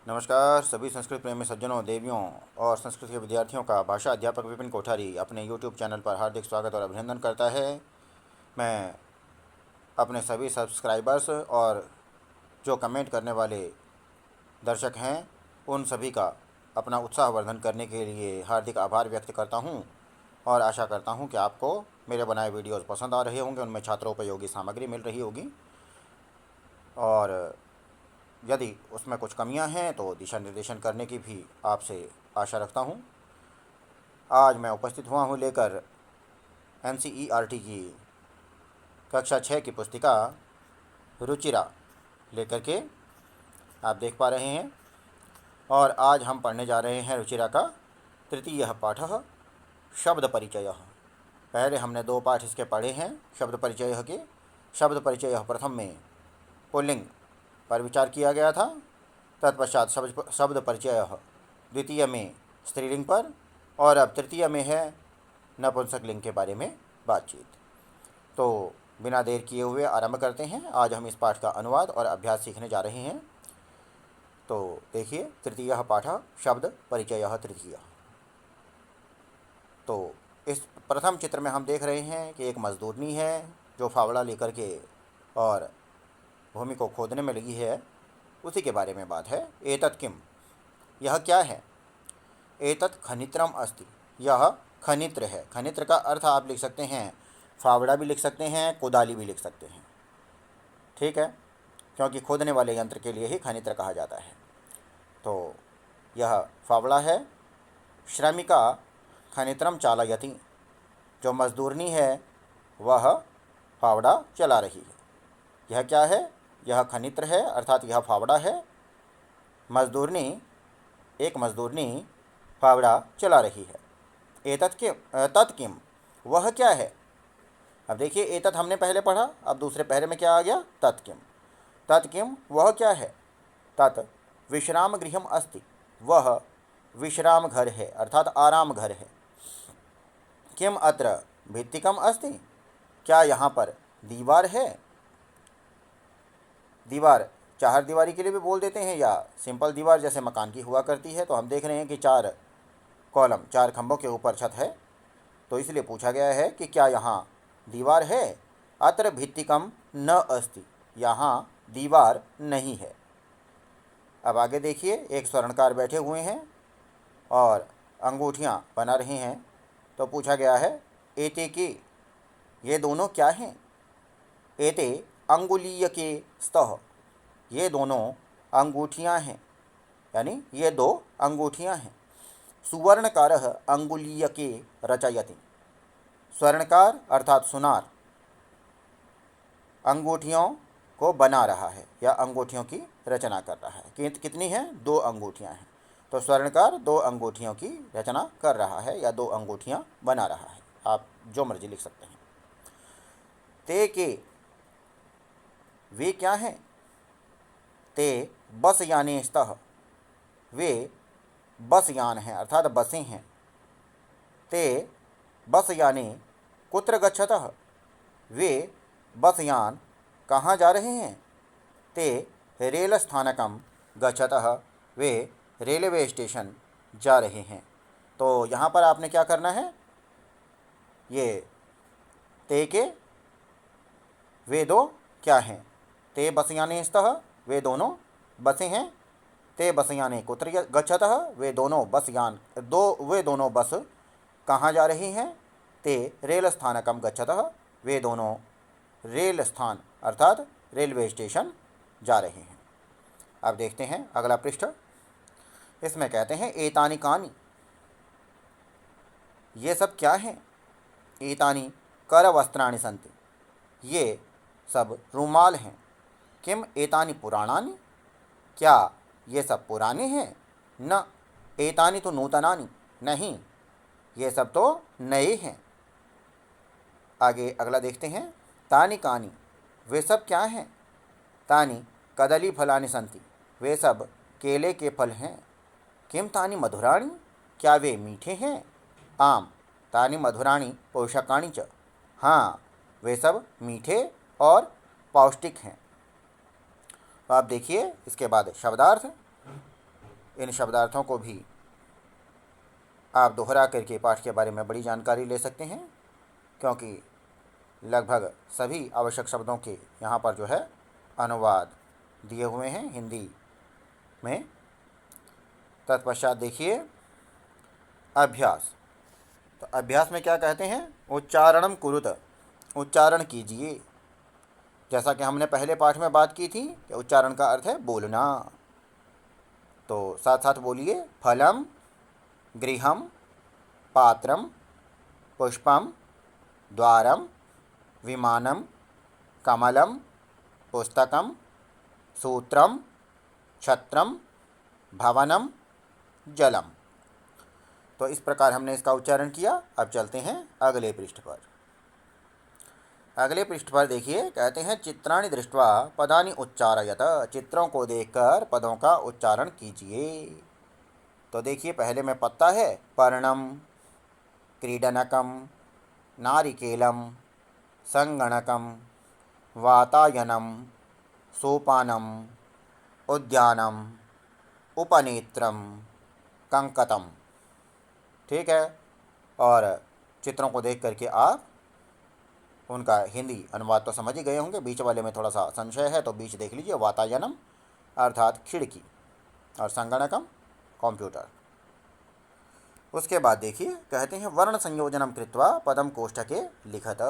नमस्कार सभी संस्कृत प्रेमी सज्जनों, देवियों और संस्कृत के विद्यार्थियों का भाषा अध्यापक विपिन कोठारी अपने YouTube चैनल पर हार्दिक स्वागत और अभिनंदन करता है। मैं अपने सभी सब्सक्राइबर्स और जो कमेंट करने वाले दर्शक हैं उन सभी का अपना उत्साहवर्धन करने के लिए हार्दिक आभार व्यक्त करता हूं और आशा करता हूं कि आपको मेरे बनाए वीडियोज़ पसंद आ रहे होंगे, उनमें छात्रोपयोगी सामग्री मिल रही होगी और यदि उसमें कुछ कमियां हैं तो दिशा निर्देशन करने की भी आपसे आशा रखता हूं। आज मैं उपस्थित हुआ हूं लेकर NCERT की कक्षा 6 की पुस्तिका रुचिरा लेकर के, आप देख पा रहे हैं। और आज हम पढ़ने जा रहे हैं रुचिरा का तृतीय पाठ शब्द परिचय। पहले हमने 2 पाठ इसके पढ़े हैं शब्द परिचय के। शब्द परिचय प्रथम में पुल्लिंग पर विचार किया गया था, तत्पश्चात शब्द परिचय द्वितीय में स्त्रीलिंग पर, और अब तृतीय में है नपुंसक लिंग के बारे में बातचीत। तो बिना देर किए हुए आरंभ करते हैं। आज हम इस पाठ का अनुवाद और अभ्यास सीखने जा रहे हैं। तो देखिए, तृतीय पाठ शब्द परिचय तृतीय। तो इस प्रथम चित्र में हम देख रहे हैं कि एक मजदूरनी है जो फावड़ा लेकर के और भूमि को खोदने में लगी है। उसी के बारे में बात है। एतत् किम, यह क्या है। एतत् खनित्रम अस्ति, यह खनित्र है। खनित्र का अर्थ आप लिख सकते हैं फावड़ा भी लिख सकते हैं, कोदाली भी लिख सकते हैं, ठीक है, क्योंकि खोदने वाले यंत्र के लिए ही खनित्र कहा जाता है। तो यह फावड़ा है। श्रमिका खनित्रम चालयति, जो मजदूरनी है वह फावड़ा चला रही है। यह क्या है, यह खनित्र है, अर्थात यह फावड़ा है। मजदूरनी, एक मजदूरनी फावड़ा चला रही है। एतत् किम, तत् किम, वह क्या है। अब देखिए, एतत् हमने पहले पढ़ा, अब दूसरे पहले में क्या आ गया, तत् किम। तत् किम, वह क्या है। तत् विश्राम गृहम अस्ति, वह विश्राम घर है, अर्थात आराम घर है। किम अत्र भित्तिकम अस्ति, क्या यहाँ पर दीवार है। दीवार चार दीवारी के लिए भी बोल देते हैं, या सिंपल दीवार जैसे मकान की हुआ करती है। तो हम देख रहे हैं कि 4 कॉलम, 4 खंभों के ऊपर छत है, तो इसलिए पूछा गया है कि क्या यहाँ दीवार है। अत्र भित्तिकम न अस्ति, यहाँ दीवार नहीं है। अब आगे देखिए, एक स्वर्णकार बैठे हुए हैं और अंगूठियाँ बना रहे हैं। तो पूछा गया है एते की, ये दोनों क्या हैं। एते अंगुलीय के स्तः, ये दोनों अंगूठियाँ हैं, यानी ये 2 अंगूठियाँ हैं। सुवर्णकारः अंगुलीय के रचयति, स्वर्णकार अर्थात सुनार अंगूठियों को बना रहा है या अंगूठियों की रचना कर रहा है। कितनी हैं, 2 अंगूठियाँ हैं। तो स्वर्णकार 2 अंगूठियों की रचना कर रहा है या 2 अंगूठियाँ बना रहा है, आप जो मर्जी लिख सकते हैं। ते के, वे क्या हैं। ते बस याने स्तः, वे बस यान हैं, अर्थात बसें हैं। ते बस याने कुत्र गच्छतः, वे बस यान कहाँ जा रहे हैं। ते रेल स्थानकम गच्छतः, वे रेलवे स्टेशन जा रहे हैं। तो यहाँ पर आपने क्या करना है, ये ते के वे 2 क्या हैं। ते बसयाने स्तः, वे दोनों बसें हैं। ते बसयाने कुत्र गच्छतः, वे दोनों बस कहाँ जा रही हैं। ते रेल स्थानकम गच्छतः, वे दोनों रेल स्थान अर्थात रेलवे स्टेशन जा रहे हैं। अब देखते हैं अगला पृष्ठ। इसमें कहते हैं एतानि कानि, ये सब क्या हैं। एतानि करवस्त्राणि सन्ति, ये सब रुमाल हैं। किम एतानि पुराणानि, क्या ये सब पुराने हैं। न एतानि तो नूतनानि, नहीं ये सब तो नए हैं। आगे अगला देखते हैं। तानि कानि, वे सब क्या हैं। तानि कदली फलानि सन्ति, वे सब केले के फल हैं। किम तानि मधुराणि, क्या वे मीठे हैं। आम तानि मधुराणि पोषकाणि च, हाँ वे सब मीठे और पौष्टिक हैं। तो आप देखिए इसके बाद शब्दार्थ। इन शब्दार्थों को भी आप दोहरा करके पाठ के बारे में बड़ी जानकारी ले सकते हैं, क्योंकि लगभग सभी आवश्यक शब्दों के यहाँ पर जो है अनुवाद दिए हुए हैं हिंदी में। तत्पश्चात देखिए अभ्यास। तो अभ्यास में क्या कहते हैं? उच्चारणम कुरुत, उच्चारण कीजिए। जैसा कि हमने पहले पाठ में बात की थी कि उच्चारण का अर्थ है बोलना। तो साथ साथ बोलिए, फलम, गृहम, पात्रम, पुष्पम, द्वारम, विमानम, कमलम, पुस्तकम, सूत्रम, छत्रम, भवनम, जलम। तो इस प्रकार हमने इसका उच्चारण किया। अब चलते हैं अगले पृष्ठ पर। अगले पृष्ठ पर देखिए, कहते हैं चित्राणि दृष्ट्वा पदानि उच्चारयत, चित्रों को देखकर पदों का उच्चारण कीजिए। तो देखिए पहले में पत्ता है, पर्णम, क्रीडनकम, नारिकेलम, संगणकम, वातायनम, सोपानम, उद्यानम, उपनेत्रम, कंकतम। ठीक है, और चित्रों को देख करके आप उनका हिंदी अनुवाद तो समझ ही गए होंगे। बीच वाले में थोड़ा सा संशय है तो बीच देख लीजिए। वातायनम अर्थात खिड़की, और संगणकम कंप्यूटर। उसके बाद देखिए, कहते हैं वर्ण संयोजनम कृत्वा पदम कोष्ठके लिखत,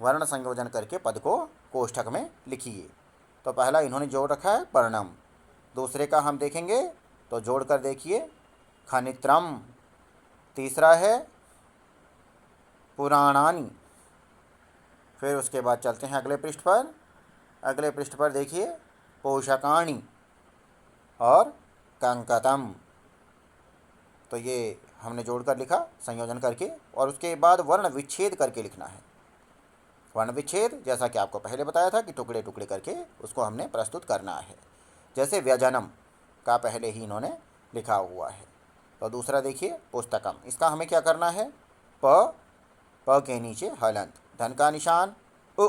वर्ण संयोजन करके पद को कोष्ठक में लिखिए। तो पहला इन्होंने जोड़ रखा है पर्णम, दूसरे का हम देखेंगे तो जोड़ कर देखिए खनित्रम, तीसरा है पुराणानी। फिर उसके बाद चलते हैं अगले पृष्ठ पर। अगले पृष्ठ पर देखिए पोषकाणी और कंकतम। तो ये हमने जोड़कर लिखा संयोजन करके, और उसके बाद वर्ण विच्छेद करके लिखना है। वर्ण विच्छेद जैसा कि आपको पहले बताया था कि टुकड़े टुकड़े करके उसको हमने प्रस्तुत करना है। जैसे व्यजनम का पहले ही इन्होंने लिखा हुआ है। तो दूसरा देखिए पुस्तकम, इसका हमें क्या करना है? प के नीचे हलंत, धन का निशान उ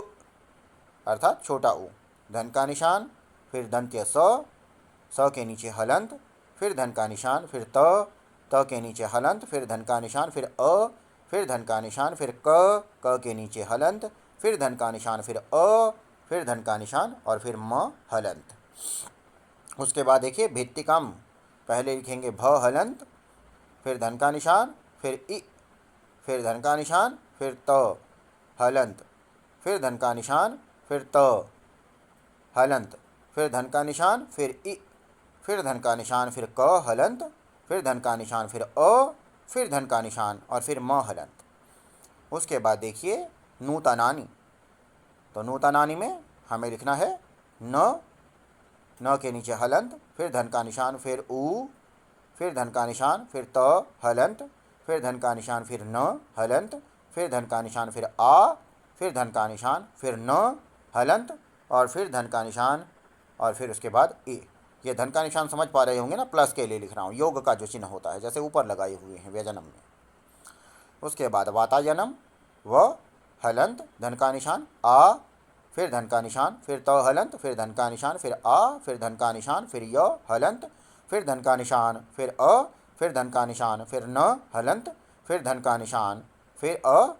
अर्थात छोटा उ, धन का निशान, फिर दंत्य स के नीचे हलंत, फिर धन का निशान, फिर त के नीचे हलंत, फिर धन का निशान, फिर अ, फिर धन का निशान, फिर क के नीचे हलंत, फिर धन का निशान, फिर अ, फिर धन का निशान, और फिर म हलंत। उसके बाद देखिए भित्तिकम, पहले लिखेंगे भ हलंत, फिर धन का निशान, फिर इ, फिर धन का निशान, फिर त हलंत, फिर धन का निशान, फिर त हलंत, फिर धन का निशान, फिर इ, फिर धन का निशान, फिर क हलंत, फिर धन का निशान, फिर अ, फिर धन का निशान, और फिर म हलंत। उसके बाद देखिए नूतनानी। तो नूतनानी में हमें लिखना है न के नीचे हलंत, फिर धन का निशान, फिर उ, फिर धन का निशान, फिर त हलंत, फिर धन का निशान, फिर न हलंत, फिर धन का निशान, फिर आ, फिर धन का निशान, फिर न हलंत, और फिर धन का निशान, और फिर उसके बाद ए। ये धन का निशान समझ पा रहे होंगे ना, प्लस के लिए लिख रहा हूँ, योग का जो चिन्ह होता है जैसे ऊपर लगाए हुए हैं व्यजनम में। उसके बाद वातायनम व हलंत, धन का निशान आ, फिर धन का निशान, फिर त हलंत, फिर धन का निशान, फिर आ, फिर धन का निशान, फिर य हलंत, फिर धन का निशान, फिर अ, फिर धन का निशान, फिर न हलंत, फिर धन का निशान, फिर अ,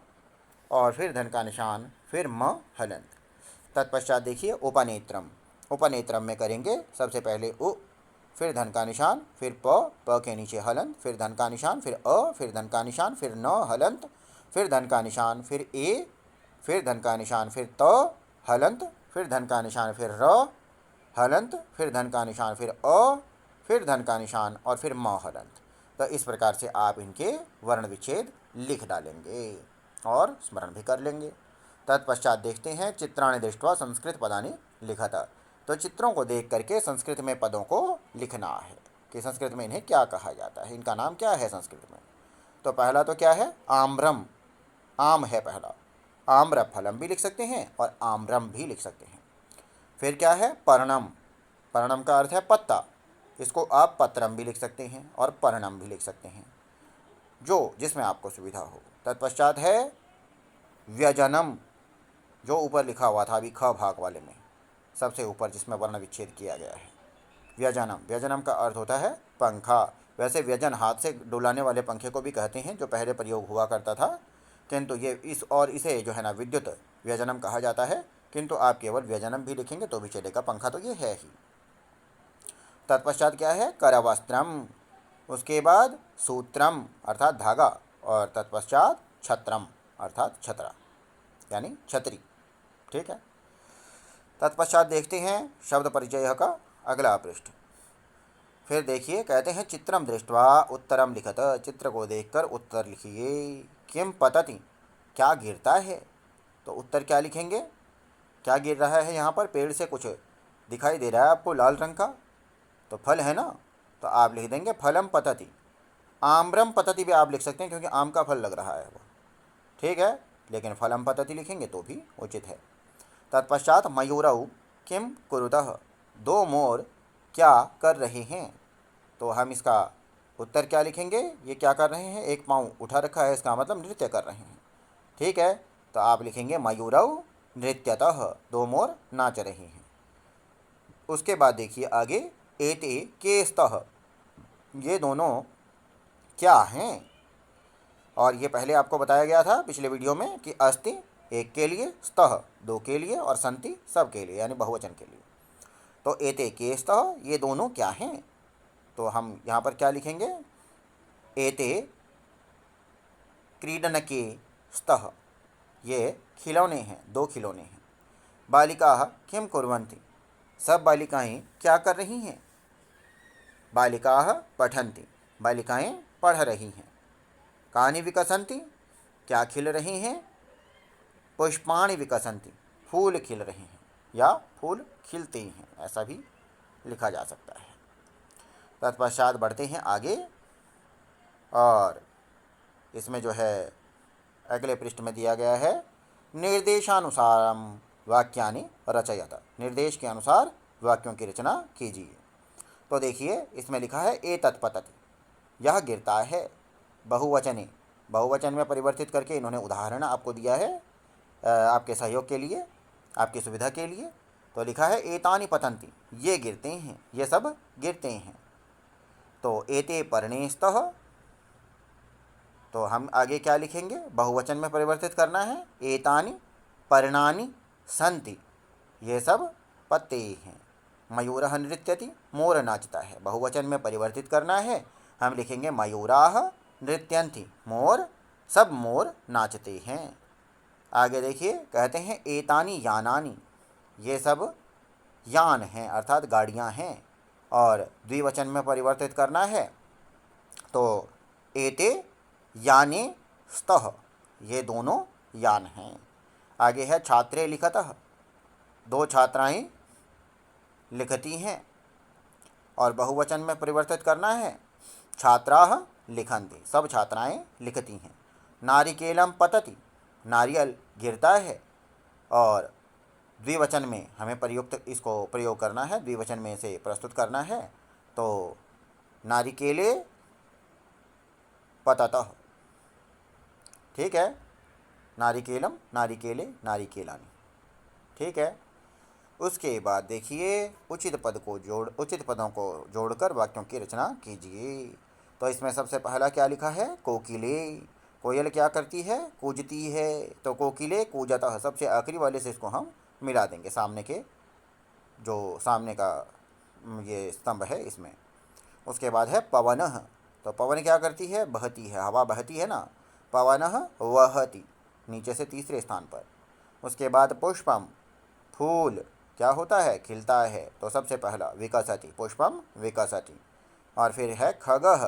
और फिर धन का निशान, फिर म हलंत। तत्पश्चात देखिए उपनेत्रम। उपनेत्रम में करेंगे सबसे पहले उ, फिर धन का निशान, फिर प के नीचे हलंत, फिर धन का निशान, फिर अ, फिर धन का निशान, फिर न हलंत, फिर धन का निशान, फिर ए, फिर धन का निशान, फिर त हलंत, फिर धन का निशान, फिर र हलंत, फिर धन का निशान, फिर अ, फिर धन का निशान, और फिर म हलंत। तो इस प्रकार से आप इनके वर्ण विच्छेद लिख डालेंगे और स्मरण भी कर लेंगे। तत्पश्चात देखते हैं चित्राणि दृष्ट्वा संस्कृत पदानि लिखत। तो चित्रों को देख करके संस्कृत में पदों को लिखना है कि संस्कृत में इन्हें क्या कहा जाता है, इनका नाम क्या है संस्कृत में। तो पहला तो क्या है? आम्रम, आम है पहला, आम्र फलम भी लिख सकते हैं और आम्रम भी लिख सकते हैं। फिर क्या है? पर्णम, पर्णम का अर्थ है पत्ता, इसको आप पत्रम भी लिख सकते हैं और पर्णम भी लिख सकते हैं, जो जिसमें आपको सुविधा हो। तत्पश्चात है व्यजनम, जो ऊपर लिखा हुआ था अभी ख भाग वाले में सबसे ऊपर जिसमें वर्ण विच्छेद किया गया है, व्यजनम। व्यजनम का अर्थ होता है पंखा। वैसे व्यजन हाथ से डुलाने वाले पंखे को भी कहते हैं, जो पहले प्रयोग हुआ करता था, किंतु ये इसे जो है ना विद्युत व्यजनम कहा जाता है। किंतु आप केवल व्यजनम भी लिखेंगे तो भी चलेगा, पंखा तो ये है ही। तत्पश्चात क्या है, करवस्त्रम, उसके बाद सूत्रम अर्थात धागा, और तत्पश्चात छत्रम अर्थात छतरा यानी छतरी। ठीक है। तत्पश्चात देखते हैं शब्द परिचय का अगला पृष्ठ। फिर देखिए, कहते हैं चित्रम दृष्ट्वा उत्तरम लिखत, चित्र को देखकर उत्तर लिखिए। किम पतति, क्या गिरता है, तो उत्तर क्या लिखेंगे, क्या गिर रहा है यहाँ पर, पेड़ से कुछ दिखाई दे रहा है आपको लाल रंग का, तो फल है ना, तो आप लिख देंगे फलम पतति। आम्रम पतति भी आप लिख सकते हैं क्योंकि आम का फल लग रहा है वो, ठीक है, लेकिन फलम पतति लिखेंगे तो भी उचित है। तत्पश्चात मयूरऊ किम कुरुतः, दो मोर क्या कर रहे हैं, तो हम इसका उत्तर क्या लिखेंगे, ये क्या कर रहे हैं, एक पाँव उठा रखा है, इसका मतलब नृत्य कर रहे हैं। ठीक है, तो आप लिखेंगे मयूरऊ नृत्यतः, दो मोर नाच रहे हैं। उसके बाद देखिए आगे, एते के स्तः, ये दोनों क्या हैं, और ये पहले आपको बताया गया था पिछले वीडियो में कि अस्ति एक के लिए, स्तः दो के लिए, और संति सब के लिए यानी बहुवचन के लिए। तो एते के स्तः, ये दोनों क्या हैं, तो हम यहाँ पर क्या लिखेंगे, एते क्रीडन के स्तः, ये खिलौने हैं, दो खिलौने हैं। बालिका किम कुर्वन्ति, सब बालिकाएं क्या कर रही हैं, बालिका पठन्ति, बालिकाएं पढ़ रही हैं। कानि विकसन्ति, क्या खिल रही हैं, पुष्पाणि विकसन्ति, फूल खिल रहे हैं या फूल खिलते हैं, ऐसा भी लिखा जा सकता है। तत्पश्चात बढ़ते हैं आगे, और इसमें जो है अगले पृष्ठ में दिया गया है, निर्देशानुसारम वाक्यानि रचयत, निर्देश के अनुसार वाक्यों की रचना कीजिए। तो देखिए इसमें लिखा है ए तत्पतति, यह गिरता है, बहुवचने, बहुवचन में परिवर्तित करके इन्होंने उदाहरण आपको दिया है आपके सहयोग के लिए, आपकी सुविधा के लिए। तो लिखा है एतानि पतन्ति, ये गिरते हैं, ये सब गिरते हैं। तो एते पर्णेस्तः, तो हम आगे क्या लिखेंगे, बहुवचन में परिवर्तित करना है, एतानि पर्णानि सन्ति, ये सब पत्ते हैं। मयूरः नृत्यति, मोर नाचता है, बहुवचन में परिवर्तित करना है, हम लिखेंगे मयूराः नृत्यन्ति, मोर, सब मोर नाचते हैं। आगे देखिए, कहते हैं एतानि यानानि, ये सब यान हैं अर्थात गाड़ियाँ हैं, और द्विवचन में परिवर्तित करना है, तो एते याने स्तः, ये दोनों यान हैं। आगे है छात्रे लिखतः, दो छात्राएं लिखती हैं, और बहुवचन में परिवर्तित करना है, छात्राः लिखन्ति, सब छात्राएं लिखती हैं। नारिकेलम पतति, नारियल गिरता है, और द्विवचन में हमें इसको प्रयोग करना है, द्विवचन में इसे प्रस्तुत करना है, तो नारिकेले पततः, ठीक है, नारिकेलम नारिकेले नारिकेलानि, ठीक है। उसके बाद देखिए उचित पदों को जोड़कर वाक्यों की रचना कीजिए। तो इसमें सबसे पहला क्या लिखा है, कोकिले, कोयल क्या करती है, कूजती है, तो कोकिले कूजतः, सबसे आखिरी वाले से इसको हम मिला देंगे, सामने के जो सामने का ये स्तंभ है इसमें। उसके बाद है पवनः, तो पवन क्या करती है, बहती है, हवा बहती है ना, पवनः वहति, नीचे से तीसरे स्थान पर। उसके बाद पुष्पम, फूल क्या होता है, खिलता है, तो सबसे पहला विकसति, पुष्पम विकसति। और फिर है खगः,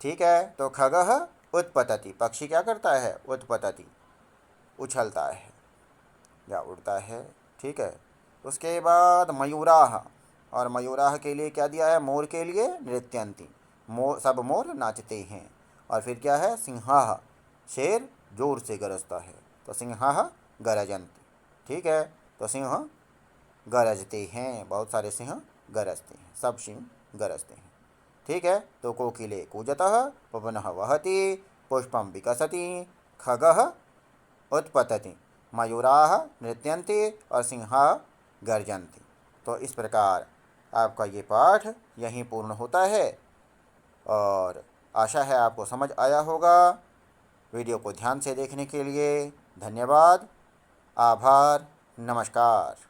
ठीक है, तो खगः उत्पतति, पक्षी क्या करता है, उत्पतति, उछलता है या उड़ता है, ठीक है। उसके बाद मयूराः, और मयूराः के लिए क्या दिया है, मोर के लिए नृत्यन्ति, सब मोर नाचते हैं। और फिर क्या है, सिंहाः, शेर जोर से गरजता है, तो सिंहाः गरजन्ति, ठीक है, तो सिंह गरजते हैं, बहुत सारे सिंह गरजते हैं, सब सिंह गरजते हैं, ठीक है। तो कोकिले कूजतः, पवनः वहति, पुष्पम विकसति, खगः उत्पतति, मयूराः नृत्यन्ति और सिंहाः गर्जन्ति। तो इस प्रकार आपका ये पाठ यहीं पूर्ण होता है और आशा है आपको समझ आया होगा। वीडियो को ध्यान से देखने के लिए धन्यवाद। आभार। नमस्कार।